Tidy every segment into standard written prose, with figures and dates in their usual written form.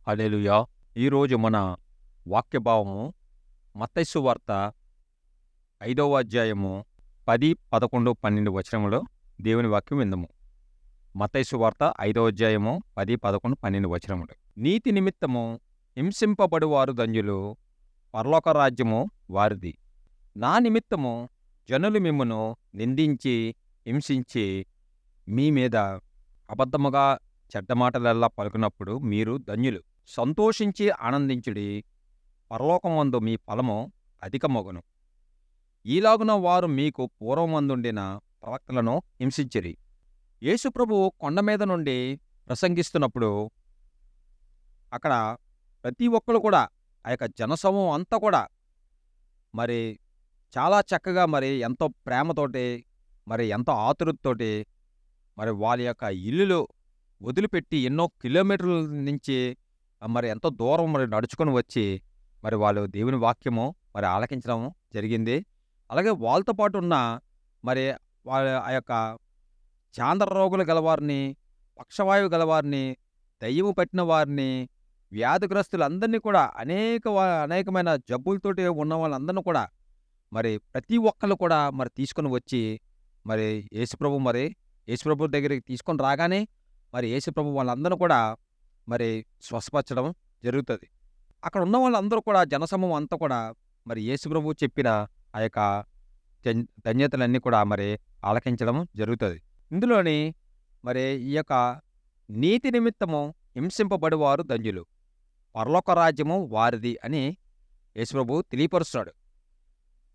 హల్లెలూయా! ఈరోజు మన వాక్య భావము మత్తయి సువార్త 5వ అధ్యాయము 10, 11, 12 వచనములో దేవుని వాక్యం విందుము. మత్తయి సువార్త 5వ అధ్యాయము 10, 11, 12 వచనములు. నీతి నిమిత్తము హింసింపబడువారు ధన్యులు, పరలోక రాజ్యము వారిది. నా నిమిత్తము జనులు మిమ్మును నిందించి, హింసించి, మీ మీద అబద్ధముగా చెడ్డమాటలెల్లా పలుకున్నప్పుడు మీరు ధన్యులు. సంతోషించి ఆనందించుడి, పరలోకమందు మీ ఫలము అధికమగును. ఈలాగున వారు మీకు పూర్వమందుండిన ప్రవక్తలను హింసించిరి. యేసు ప్రభువు కొండ మీద నుండి ప్రసంగిస్తున్నప్పుడు అక్కడ ప్రతి ఒక్కరు కూడా ఆ యొక్క జనసమూహం అంతా కూడా మరి చాలా చక్కగా ఎంతో ప్రేమతోటి ఎంతో ఆతురతతోటి వాళ్ళ యొక్క ఇల్లులు వదిలిపెట్టి ఎన్నో కిలోమీటర్ల నుంచి ఎంతో దూరం నడుచుకొని వచ్చి వాళ్ళు దేవుని వాక్యము ఆలకించడం జరిగింది. అలాగే వాళ్ళతో పాటు ఉన్న వాళ్ళ ఆ యొక్క చాంద్ర రోగులు గలవారిని, పక్షవాయువు గలవారిని, దయ్యము పట్టిన వారిని, వ్యాధిగ్రస్తులందరినీ కూడా అనేకమైన జబ్బులతోటి ఉన్న వాళ్ళందరినీ కూడా ప్రతి ఒక్కళ్ళు కూడా తీసుకొని వచ్చి యేసుప్రభు దగ్గరికి తీసుకొని రాగానే యేసుప్రభు వాళ్ళందరూ కూడా స్వస్థపరచడం జరుగుతుంది. అక్కడ ఉన్న వాళ్ళందరూ కూడా జనసమూహం అంతా కూడా యేసుప్రభు చెప్పిన ఆ యొక్క ధన్యతలన్నీ కూడా ఆలకించడం జరుగుతుంది. ఇందులోని ఈ యొక్క నీతి నిమిత్తము హింసింపబడువారు ధన్యులు, పరలోక రాజ్యము వారిది అని యేసుప్రభు తెలియపరుస్తున్నాడు.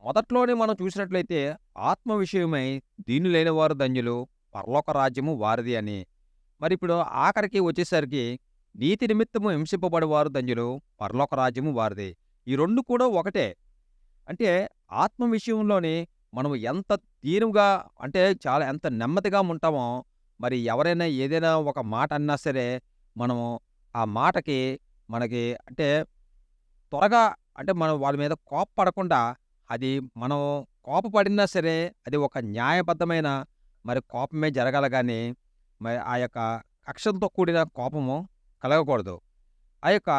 మొదట్లోనే మనం చూసినట్లయితే ఆత్మ విషయమై దీనులైన వారు ధన్యులు, పరలోక రాజ్యము వారిది అని. ఇప్పుడు ఆఖరికి వచ్చేసరికి నీతి నిమిత్తము హింసింపబడేవారు ధన్యులు, పరలోక రాజ్యము వారిది. ఈ రెండు కూడా ఒకటే. అంటే ఆత్మ విషయంలోని మనం ఎంత దీనుగా అంటే ఎంత నెమ్మదిగా ఉంటామో ఎవరైనా ఏదైనా ఒక మాట అన్నా సరే మనము ఆ మాటకి మనకి అంటే త్వరగా మనం వాళ్ళ మీద కోపపడకుండా, అది మనం కోపపడినా సరే అది ఒక న్యాయబద్ధమైన కోపమే జరగాలి కానీ ఆ యొక్క కక్షంతో కూడిన కోపము కలగకూడదు. ఆ యొక్క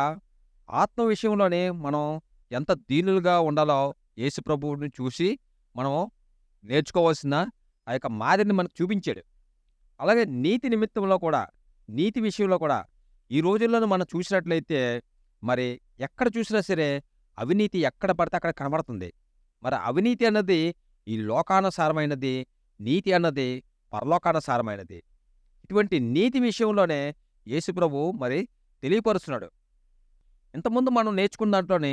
ఆత్మ విషయంలోనే మనం ఎంత దీనులుగా ఉండాలో యేసు ప్రభువుని చూసి మనము నేర్చుకోవాల్సిన ఆ యొక్క మాదిరిని మనకు చూపించాడు. అలాగే నీతి నిమిత్తంలో కూడా, నీతి విషయంలో కూడా ఈ రోజుల్లోనూ మనం చూసినట్లయితే ఎక్కడ చూసినా సరే అవినీతి ఎక్కడ పడితే అక్కడ కనబడుతుంది. అవినీతి అన్నది ఈ లోకానుసారమైనది, నీతి అన్నది పరలోకానుసారమైనది. ఇటువంటి నీతి విషయంలోనే యేసుప్రభు తెలియపరుస్తున్నాడు. ఇంతకుముందు మనం నేర్చుకున్న దాంట్లోనే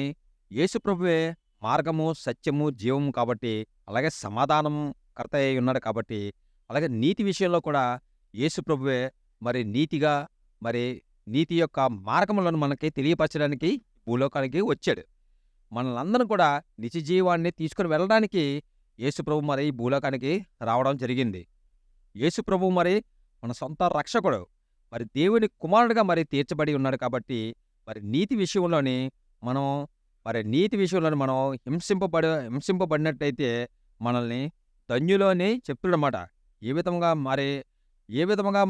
యేసుప్రభువే మార్గము, సత్యము, జీవము కాబట్టి, అలాగే సమాధానం కర్త అయి ఉన్నాడు కాబట్టి, అలాగే నీతి విషయంలో కూడా యేసుప్రభువే నీతిగా నీతి యొక్క మార్గములను మనకి తెలియపరచడానికి భూలోకానికి వచ్చాడు. మనలందరం కూడా నిత్య జీవాన్ని తీసుకుని వెళ్ళడానికి యేసుప్రభు ఈ భూలోకానికి రావడం జరిగింది. యేసుప్రభు మన సొంత రక్షకుడు, దేవుని కుమారుడుగా తీర్చబడి ఉన్నాడు కాబట్టి నీతి విషయంలోని మనం నీతి విషయంలోని మనం హింసింపబడినట్టయితే మనల్ని ధన్యులు అని చెప్తున్నమాట. ఏ విధముగా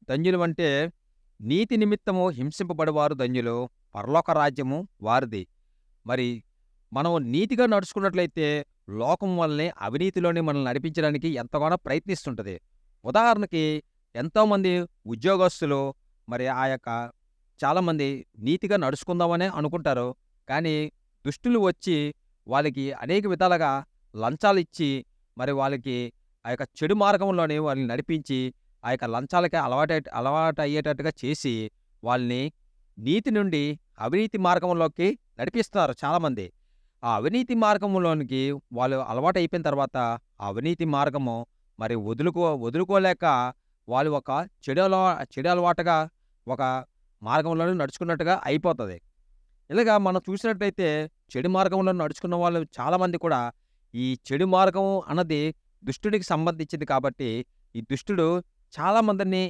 ధన్యులు అంటే నీతి నిమిత్తము హింసింపబడేవారు ధన్యులు, పరలోక రాజ్యము వారిది. మనం నీతిగా నడుచుకున్నట్లయితే లోకం వల్లనే అవినీతిలోని మనల్ని నడిపించడానికి ఎంతగానో ప్రయత్నిస్తుంటుంది. ఉదాహరణకి ఎంతోమంది ఉద్యోగస్తులు ఆ యొక్క చాలామంది నీతిగా నడుచుకుందామనే అనుకుంటారు. కానీ దుష్టులు వచ్చి వాళ్ళకి అనేక విధాలుగా లంచాలు ఇచ్చి వాళ్ళకి ఆ యొక్క చెడు మార్గంలోనే వాళ్ళని నడిపించి ఆ యొక్క లంచాలకి అలవాటు అయ్యేటట్టుగా చేసి వాళ్ళని నీతి నుండి అవినీతి మార్గంలోకి నడిపిస్తున్నారు చాలామంది. ఆ అవినీతి మార్గంలోనికి వాళ్ళు అలవాటు అయిపోయిన తర్వాత ఆ అవినీతి మార్గము వదులుకోలేక వాళ్ళు ఒక చెడు అలవాటుగా ఒక మార్గంలోనే నడుచుకున్నట్టుగా అయిపోతుంది. ఇలాగా మనం చూసినట్లయితే చెడు మార్గంలో నడుచుకున్న వాళ్ళు చాలామంది కూడా ఈ చెడు మార్గం అన్నది దుష్టుడికి సంబంధించింది కాబట్టి ఈ దుష్టుడు చాలామందిని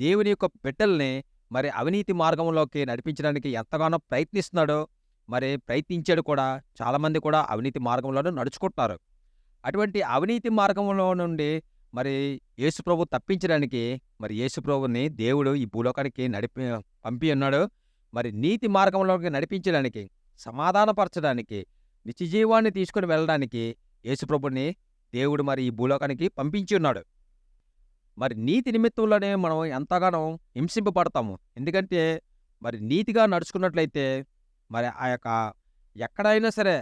దేవుని యొక్క బిడ్డల్ని అవినీతి మార్గంలోకి నడిపించడానికి ఎంతగానో ప్రయత్నిస్తున్నాడో ప్రయత్నించాడు కూడా. చాలామంది కూడా అవినీతి మార్గంలోనే నడుచుకుంటున్నారు. అటువంటి అవినీతి మార్గంలో నుండి యేసుప్రభు తప్పించడానికి యేసుప్రభుని దేవుడు ఈ భూలోకానికి పంపి ఉన్నాడు. మరి నీతి మార్గంలోకి నడిపించడానికి, సమాధానపరచడానికి, నిత్యజీవాన్ని తీసుకొని వెళ్ళడానికి యేసుప్రభుని దేవుడు మరి ఈ భూలోకానికి పంపించి ఉన్నాడు. మరి నీతి నిమిత్తంలోనే మనం ఎంతగానో హింసింపబడతాము. ఎందుకంటే మరి నీతిగా నడుచుకున్నట్లయితే మరి ఆ యొక్క ఎక్కడైనా సరే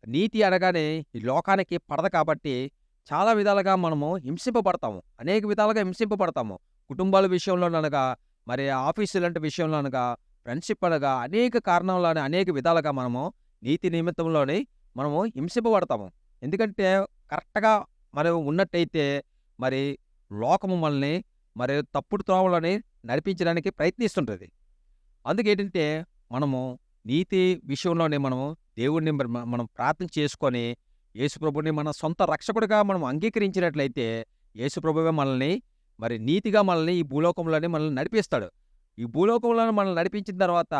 నీతి అనగానే ఈ లోకానికి పడదు కాబట్టి చాలా విధాలుగా మనము హింసింపబడతాము. అనేక విధాలుగా హింసింపబడతాము. కుటుంబాల విషయంలోననగా, మరి ఆఫీసు లాంటి విషయంలోనగా, ఫ్రెండ్‌షిప్ అనగా అనేక కారణాల్లోనే అనేక విధాలుగా మనము నీతి నిమిత్తంలోని మనము హింసింపబడతాము. ఎందుకంటే కరెక్ట్‌గా మనం ఉన్నట్టయితే మరి లోకము మనల్ని మరి తప్పుడు త్రోవలోని నడిపించడానికి ప్రయత్నిస్తుంటది. అందుకేంటంటే మనము నీతి విషయంలోనే మనము దేవుడిని మనం ప్రార్థన చేసుకొని యేసుప్రభుని మన సొంత రక్షకుడిగా మనం అంగీకరించినట్లయితే యేసుప్రభువే మనల్ని మరి నీతిగా మనల్ని ఈ భూలోకంలోనే మనల్ని నడిపిస్తాడు. ఈ భూలోకంలోనే మనల్ని నడిపించిన తర్వాత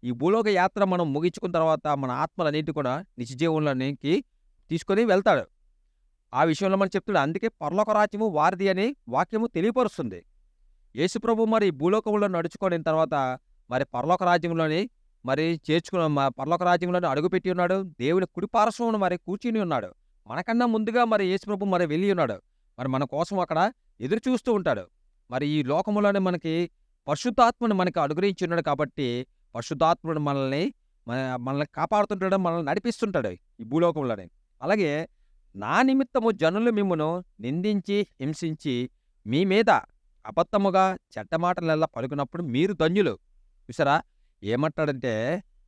ఈ భూలోక యాత్ర మనం ముగించుకున్న తర్వాత మన ఆత్మలన్నింటినీ కూడా నిత్యజీవంలోనికి తీసుకొని వెళ్తాడు. ఆ విషయంలో మనం చెప్తాడు. అందుకే పరలోక రాజ్యము వారిది అని వాక్యము తెలియపరుస్తుంది. యేసుప్రభు మరి ఈ భూలోకంలో నడుచుకున్న తర్వాత మరి పరలోక రాజ్యంలోని మరి పరలోక రాజ్యంలోనే అడుగుపెట్టి ఉన్నాడు. దేవుని కుడి పార్శ్వమున మరి కూర్చుని ఉన్నాడు. మనకన్నా ముందుగా మరి యేసుప్రభు మరి వెళ్ళి ఉన్నాడు. మరి మన కోసం అక్కడ ఎదురు చూస్తూ ఉంటాడు. మరి ఈ లోకములోనే మనకి పరిశుద్ధాత్మను మనకి అనుగ్రహించి ఉన్నాడు కాబట్టి పరిశుద్ధాత్ముడు మనల్ని కాపాడుతుంటాడు, మనల్ని నడిపిస్తుంటాడు ఈ భూలోకంలోనే. అలాగే నా నిమిత్తము జనులు మిమ్మును నిందించి హింసించి మీ మీద అబద్ధముగా చెడ్డ మాటలెల్లా పలుకున్నప్పుడు మీరు ధన్యులు. చూసారా ఏమంటాడంటే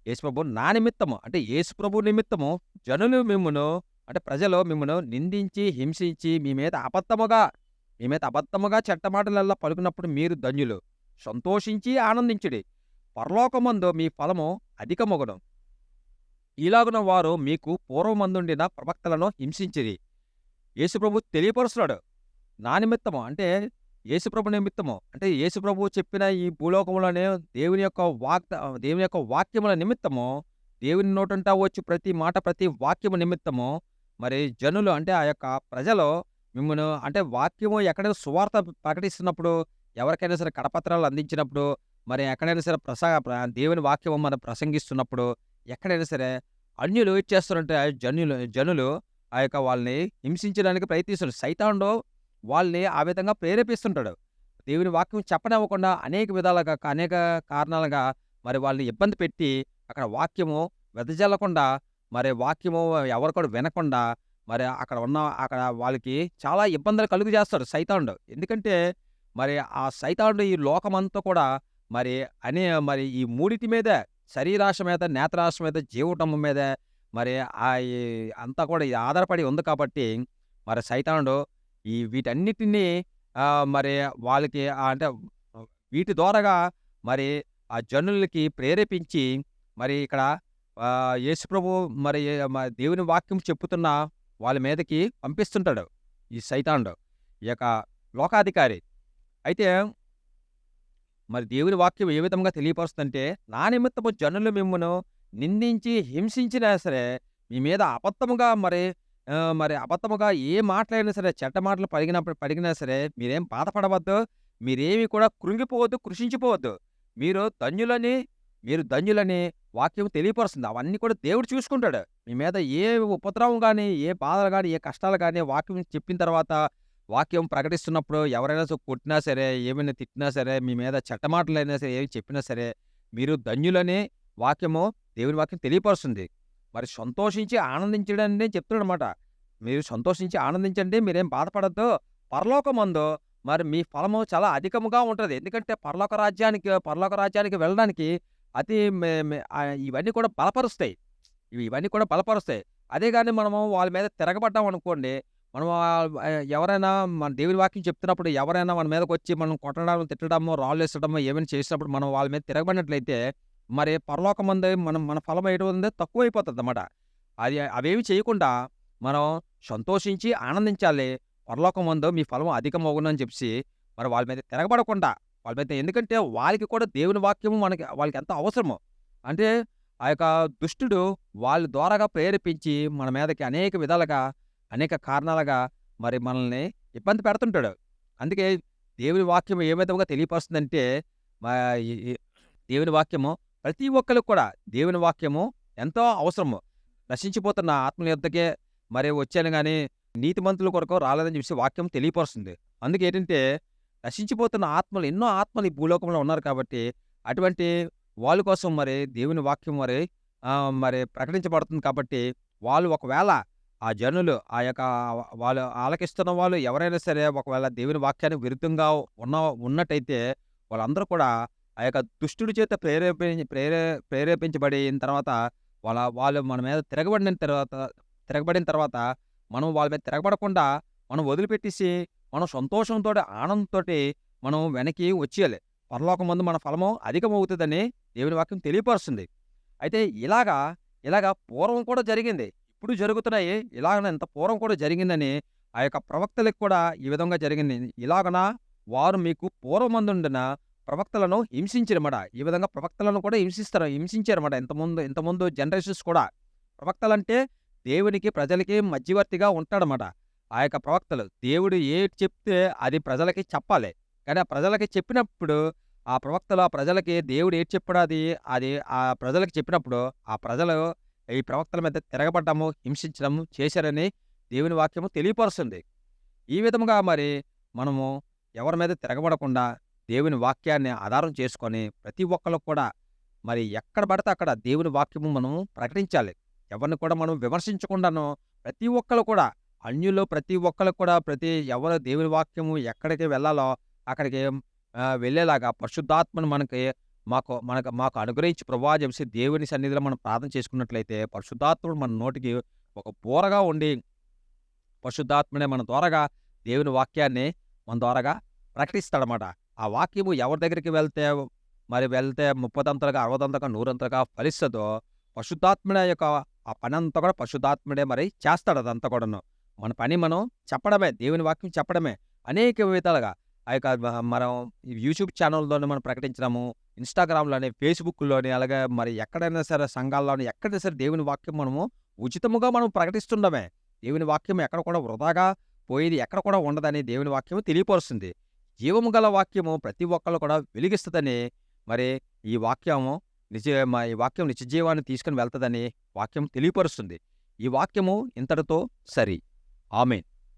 యేసుప్రభు నా నిమిత్తము అంటే యేసుప్రభు నిమిత్తము జనులు మిమ్మును అంటే ప్రజలు మిమ్మును నిందించి హింసించి మీ మీద అబద్ధముగా చెడ్డ మాటలెల్లా పలుకున్నప్పుడు మీరు ధన్యులు. సంతోషించి ఆనందించుడి, పరలోకమందు మీ ఫలము అధికమగును. ఇలాగున వారు మీకు పూర్వమందుండిన ప్రవక్తలను హింసించిరి. యేసుప్రభు తెలియపరుస్తున్నాడు. నా నిమిత్తము అంటే యేసుప్రభు నిమిత్తము అంటే యేసుప్రభు చెప్పిన ఈ భూలోకంలోనే దేవుని యొక్క వాక్యముల నిమిత్తము, దేవుని నోటంటా వచ్చి ప్రతి మాట ప్రతి వాక్యము నిమిత్తము మరి జనులు అంటే ఆ యొక్క ప్రజలు మిమ్మును అంటే వాక్యము ఎక్కడైనా సువార్త ప్రకటిస్తున్నప్పుడు, ఎవరికైనా సరే కరపత్రాలు అందించినప్పుడు, మరి ఎక్కడైనా సరే దేవుని వాక్యము మనం ప్రసంగిస్తున్నప్పుడు, ఎక్కడైనా సరే అన్యులు ఏం చేస్తారంటే జనులు ఆ యొక్క వాళ్ళని హింసించడానికి ప్రయత్నిస్తారు. సైతానుడు వాళ్ళని ఆ విధంగా ప్రేరేపిస్తుంటాడు. దేవుని వాక్యం చెప్పనివ్వకుండా అనేక విధాలుగా అనేక కారణాలుగా మరి వాళ్ళని ఇబ్బంది పెట్టి అక్కడ వాక్యము వెదజల్లకుండా మరి వాక్యము ఎవరు కూడా వినకుండా మరి అక్కడ వాళ్ళకి చాలా ఇబ్బందులు కలుగు చేస్తాడు సైతానుడు. ఎందుకంటే మరి ఆ సైతానుడు ఈ లోకమంతా కూడా మరి ఈ మూడిటి మీదే శరీరాశ మీద, నేత్రాశ మీద, జీవటం మీద మరి అంతా కూడా ఇది ఆధారపడి ఉంది కాబట్టి మరి సైతానుడు వీటన్నిటినీ మరి వాళ్ళకి అంటే వీటి ద్వారాగా మరి ఆ జనులకి ప్రేరేపించి మరి ఇక్కడ యేసుప్రభు మరి దేవుని వాక్యం చెప్పుతున్న వాళ్ళ మీదకి పంపిస్తుంటాడు ఈ సైతానుడు, ఈ యొక్క లోకాధికారి. అయితే మరి దేవుని వాక్యం ఏ విధంగా తెలియపరుస్తుందంటే నా నిమిత్తము జనులు మిమ్మును నిందించి హింసించినా సరే మీ మీద మరి అబద్ధముగా ఏ మాటలైనా సరే చెడ్డ మాటలు పలిగినా సరే మీరేం బాధపడవద్దు, మీరేమి కూడా కృంగిపోవద్దు, కృషించిపోవద్దు. మీరు ధన్యులని వాక్యం తెలియపరుస్తుంది. అవన్నీ కూడా దేవుడు చూసుకుంటాడు. మీ మీద ఏ ఉపద్రవం కానీ, ఏ బాధలు కానీ, ఏ కష్టాలు కానీ వాక్యం చెప్పిన తర్వాత వాక్యం ప్రకటిస్తున్నప్పుడు ఎవరైనా కొట్టినా సరే, ఏమైనా తిట్టినా సరే, మీ మీద చెడ్డ మాటలైనా సరే, ఏమి చెప్పినా సరే మీరు ధన్యులని దేవుని వాక్యం తెలియపరుస్తుంది. మరి సంతోషించి ఆనందించడని చెప్తున్నాడనమాట. మీరు సంతోషించి ఆనందించండి, మీరేం బాధపడద్దు. పరలోకమందు మరి మీ ఫలము చాలా అధికముగా ఉంటది. ఎందుకంటే పరలోక రాజ్యానికి వెళ్ళడానికి ఇవన్నీ కూడా బలపరుస్తాయి. ఇవన్నీ కూడా బలపరుస్తాయి. అదే గాని మనము వాళ్ళ మీద తిరగబడ్డామనుకోండి, మనం ఎవరైనా మన దేవుని వాక్యం చెప్తున్నప్పుడు ఎవరైనా మన మీదకొచ్చి మనం కొట్టడం, తిట్టడమో, రాళ్ళేసడమో ఏమైనా చేసినప్పుడు మనం వాళ్ళ మీద తిరగబడినట్లయితే మరి పరలోకమందు మన ఫలం ఏంటంటే తక్కువైపోతుందన్నమాట. అవేమి చేయకుండా మనం సంతోషించి ఆనందించాలి. పరలోకమందు మీ ఫలం అధికమగునని చెప్పేసి మరి వాళ్ళ మీద తిరగబడకుండా వాళ్ళ మీద, ఎందుకంటే వాళ్ళకి కూడా దేవుని వాక్యము వాళ్ళకి ఎంత అవసరమో. అంటే ఆ యొక్క దుష్టుడు వాళ్ళ ద్వారాగా ప్రేరేపించి మన మీదకి అనేక విధాలుగా అనేక కారణాలుగా మరి మనల్ని ఇబ్బంది పెడుతుంటాడు. అందుకే దేవుని వాక్యం ఏ విధంగా తెలియపరుస్తుందంటే ఈ దేవుని వాక్యము ప్రతి ఒక్కళ్ళకి కూడా దేవుని వాక్యము ఎంతో అవసరము. నశించిపోతున్న ఆత్మల యొద్దకే మరి వచ్చాను గాని, నీతిమంతుల కొరకు రాలేదని చెప్పేసి వాక్యం తెలియపరుస్తుంది. అందుకేంటంటే, నశించిపోతున్న ఆత్మలు ఎన్నో ఆత్మలు ఈ భూలోకంలో ఉన్నారు కాబట్టి, అటువంటి వాళ్ళ కోసం మరి దేవుని వాక్యం మరి ప్రకటించబడుతుంది కాబట్టి, వాళ్ళు ఒకవేళ ఆ జనులు ఆ యొక్క వాళ్ళు ఆలకిస్తున్న వాళ్ళు ఎవరైనా సరే ఒకవేళ దేవుని వాక్యానికి విరుద్ధంగా ఉన్నట్టయితే వాళ్ళందరూ కూడా ఆ యొక్క దుష్టుడి చేత ప్రేరేపించబడిన తర్వాత వాళ్ళు మన మీద తిరగబడిన తర్వాత మనం వాళ్ళ మీద తిరగబడకుండా మనం వదిలిపెట్టేసి మనం సంతోషంతోటి, ఆనందంతోటి మనం వెనక్కి వచ్చేయాలి. పరలోకమందు మన ఫలము అధికమవుతదని దేవుని వాక్యం తెలియపరుస్తుంది. అయితే ఇలాగా పూర్వం కూడా జరిగింది. ఇప్పుడు జరుగుతున్నాయి. ఇంత పూర్వం కూడా జరిగిందని ఆ యొక్క ప్రవక్తలకు కూడా ఈ విధంగా జరిగింది. ఇలాగన వారు మీకు పూర్వమందుండిన ప్రవక్తలను హింసించిరమాట. ఈ విధంగా ప్రవక్తలను కూడా హింసించారన్నమాట. ఇంతకుముందు జనరేషన్స్ కూడా. ప్రవక్తలంటే దేవునికి, ప్రజలకి మధ్యవర్తిగా ఉంటాడన్నమాట. ఆ యొక్క ప్రవక్తలు. దేవుడు ఏటి చెప్తే అది ప్రజలకి చెప్పాలి. కానీ ఆ ప్రజలకి చెప్పినప్పుడు ఆ ప్రవక్తలు ఆ ప్రజలకి దేవుడు ఏటి చెప్పాడో అది ఆ ప్రజలకి చెప్పినప్పుడు ఆ ప్రజలు ఈ ప్రవక్తల మీద తిరగబడ్డము, హింసించడము చేశారని దేవుని వాక్యము తెలియపరుస్తుంది. ఈ విధముగా మరి మనము ఎవరి మీద తిరగబడకుండా దేవుని వాక్యాన్ని ఆధారం చేసుకొని ప్రతి ఒక్కళ్ళు కూడా మరి ఎక్కడ పడితే అక్కడ దేవుని వాక్యము మనము ప్రకటించాలి. ఎవరిని కూడా మనం విమర్శించకుండాను ప్రతి ఒక్కళ్ళు కూడా అన్యులు ప్రతి ఒక్కళ్ళు కూడా ఎవరు దేవుని వాక్యము ఎక్కడికి వెళ్ళాలో అక్కడికి వెళ్ళేలాగా పరిశుద్ధాత్మను మాకు అనుగ్రహించి ప్రభువా చెప్పేసి దేవుని సన్నిధిలో మనం ప్రార్థన చేసుకున్నట్లయితే పరిశుద్ధాత్ముడు మన నోటికి ఒక బూరగా ఉండి పరిశుద్ధాత్మనే మన ద్వారాగా దేవుని వాక్యాన్ని మన ద్వారాగా ప్రకటిస్తాడనమాట. ఆ వాక్యము ఎవరి దగ్గరికి వెళ్తే 30 60 100 ఫలిస్తుందో పరిశుద్ధాత్ముడే యొక్క ఆ పని అంతా కూడా పరిశుద్ధాత్ముడే మరి చేస్తాడు. అదంతా కూడాను మన పని మనం చెప్పడమే, దేవుని వాక్యం చెప్పడమే. అనేక విధాలుగా ఆ యొక్క మనం యూట్యూబ్ ఛానల్లోనే మనం ప్రకటించడము, ఇన్‌స్టాగ్రామ్‌లోని, ఫేస్‌బుక్‌లోని, అలాగే మరి ఎక్కడైనా సరే సంఘాల్లోని ఎక్కడైనా సరే దేవుని వాక్యం మనము ఉచితముగా మనం ప్రకటిస్తుండమే. దేవుని వాక్యం ఎక్కడ కూడా వృధాగా పోయేది ఎక్కడ కూడా ఉండదని దేవుని వాక్యము తెలియపరుస్తుంది. జీవము గల వాక్యము ప్రతి ఒక్కళ్ళు కూడా వెలిగిస్తదని మరి ఈ వాక్యము ఈ వాక్యం నిత్య జీవాన్ని తీసుకొని వెళ్తదని వాక్యం తెలియపరుస్తుంది. ఈ వాక్యము ఇంతటితో సరి. ఆమేన్.